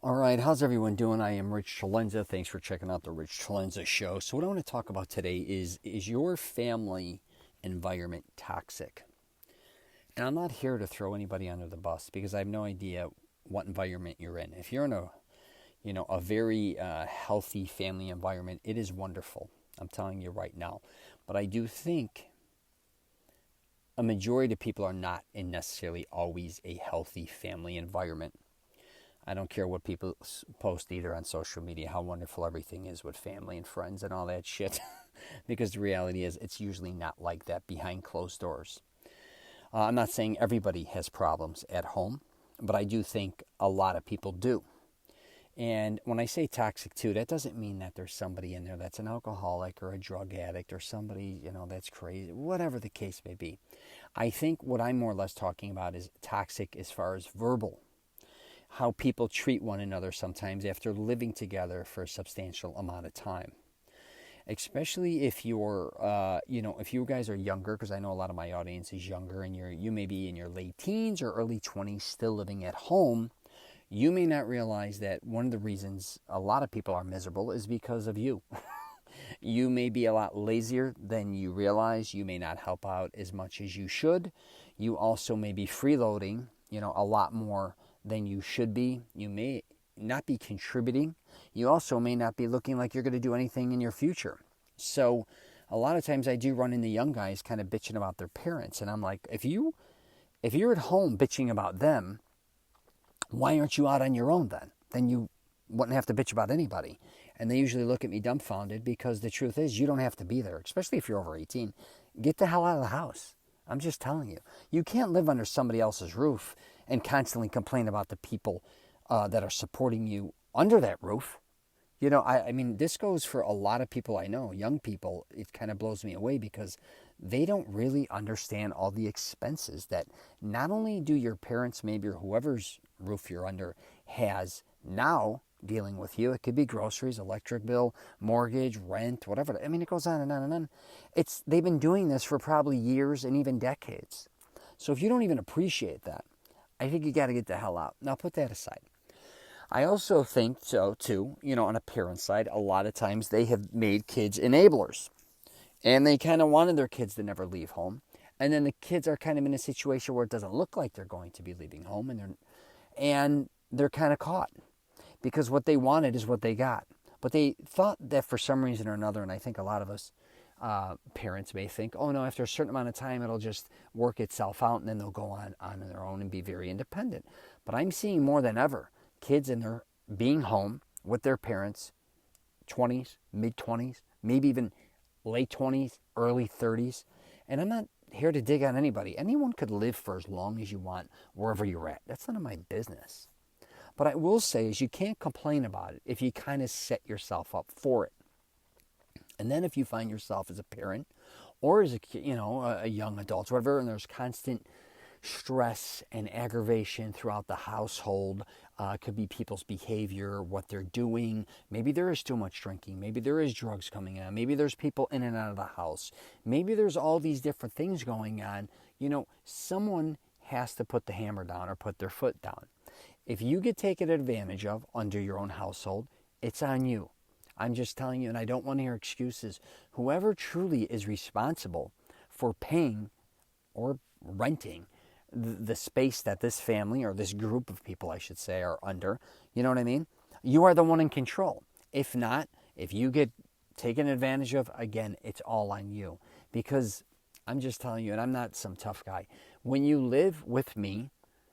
All right, how's everyone doing? I am Rich CELENZA. Thanks for checking out the Rich CELENZA show. So what I want to talk about today is your family environment toxic? And I'm not here to throw anybody under the bus because I have no idea what environment you're in. If you're in a very healthy family environment, it is wonderful. I'm telling you right now. But I do think a majority of people are not in necessarily always a healthy family environment. I don't care what people post either on social media, how wonderful everything is with family and friends and all that shit. Because the reality is it's usually not like that behind closed doors. I'm not saying everybody has problems at home, but I do think a lot of people do. And when I say toxic too, that doesn't mean that there's somebody in there that's an alcoholic or a drug addict or somebody, that's crazy, whatever the case may be. I think what I'm more or less talking about is toxic as far as verbal. How people treat one another sometimes after living together for a substantial amount of time. Especially if if you guys are younger, because I know a lot of my audience is younger and you may be in your late teens or early 20s still living at home, you may not realize that one of the reasons a lot of people are miserable is because of you. You may be a lot lazier than you realize. You may not help out as much as you should. You also may be freeloading, a lot more than you should be. You may not be contributing. You also may not be looking like you're going to do anything in your future. So a lot of times I do run into young guys kind of bitching about their parents. And I'm like, if you're at home bitching about them, why aren't you out on your own then? Then you wouldn't have to bitch about anybody. And they usually look at me dumbfounded because the truth is you don't have to be there, especially if you're over 18. Get the hell out of the house. I'm just telling you. You can't live under somebody else's roof and constantly complain about the people that are supporting you under that roof. I mean, this goes for a lot of people I know, young people. It kind of blows me away because they don't really understand all the expenses that not only do your parents, maybe or whoever's roof you're under, has now dealing with you. It could be groceries, electric bill, mortgage, rent, whatever. I mean, it goes on and on and on. They've been doing this for probably years and even decades. So if you don't even appreciate that, I think you got to get the hell out. Now, put that aside. I also think so, too, on a parent side, a lot of times they have made kids enablers. And they kind of wanted their kids to never leave home. And then the kids are kind of in a situation where it doesn't look like they're going to be leaving home. And they're kind of caught. Because what they wanted is what they got. But they thought that for some reason or another, and I think a lot of us parents may think, oh no, after a certain amount of time, it'll just work itself out and then they'll go on their own and be very independent. But I'm seeing more than ever kids in their being home with their parents, 20s, mid-20s, maybe even late 20s, early 30s. And I'm not here to dig on anybody. Anyone could live for as long as you want wherever you're at. That's none of my business. But I will say is you can't complain about it if you kind of set yourself up for it. And then if you find yourself as a parent or as a young adult, whatever, and there's constant stress and aggravation throughout the household, it could be people's behavior, what they're doing. Maybe there is too much drinking. Maybe there is drugs coming on. Maybe there's people in and out of the house. Maybe there's all these different things going on. Someone has to put the hammer down or put their foot down. If you get taken advantage of under your own household, it's on you. I'm just telling you, and I don't want to hear excuses. Whoever truly is responsible for paying or renting the space that this family or this group of people, I should say, are under, you know what I mean? You are the one in control. If not, if you get taken advantage of, again, it's all on you. Because I'm just telling you, and I'm not some tough guy, when you live with me,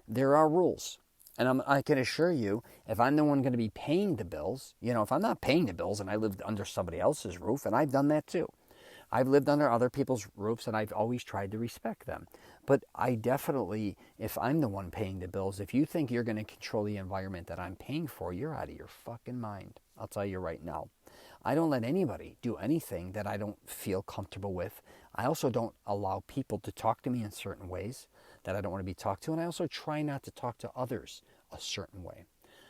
there are rules. And I can assure you, if I'm the one going to be paying the bills, if I'm not paying the bills and I lived under somebody else's roof, and I've done that too. I've lived under other people's roofs and I've always tried to respect them. But I definitely, if I'm the one paying the bills, if you think you're going to control the environment that I'm paying for, you're out of your fucking mind. I'll tell you right now. I don't let anybody do anything that I don't feel comfortable with. I also don't allow people to talk to me in certain ways that I don't want to be talked to. And I also try not to talk to others a certain way.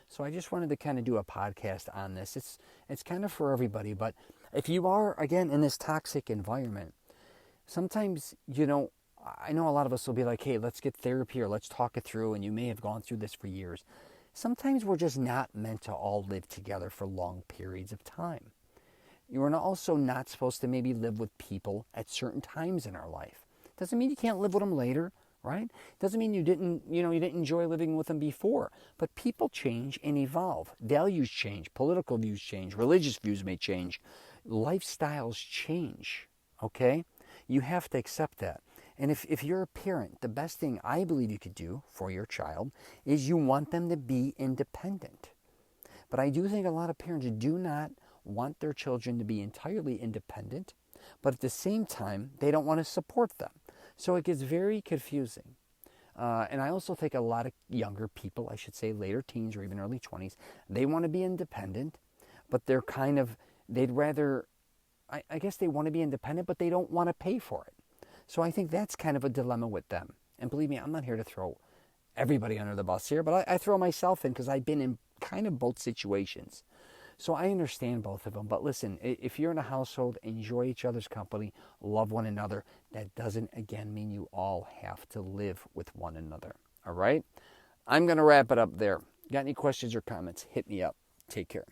So I just wanted to kind of do a podcast on this. It's kind of for everybody. But if you are, again, in this toxic environment, sometimes, I know a lot of us will be like, hey, let's get therapy or let's talk it through. And you may have gone through this for years. sometimes we're just not meant to all live together for long periods of time. You're also not supposed to maybe live with people at certain times in our life. Doesn't mean you can't live with them later, right? Doesn't mean you didn't enjoy living with them before. But people change and evolve. Values change, political views change, religious views may change, lifestyles change, okay? You have to accept that. And if you're a parent, the best thing I believe you could do for your child is you want them to be independent. But I do think a lot of parents do not want their children to be entirely independent, but at the same time, they don't want to support them. So it gets very confusing. And I also think a lot of younger people, I should say later teens or even early 20s, they want to be independent, but they'd rather, I guess they want to be independent, but they don't want to pay for it. So I think that's kind of a dilemma with them. And believe me, I'm not here to throw everybody under the bus here, but I throw myself in because I've been in kind of both situations. So I understand both of them. But listen, if you're in a household, enjoy each other's company, love one another. That doesn't, again, mean you all have to live with one another. All right? I'm going to wrap it up there. Got any questions or comments? Hit me up. Take care.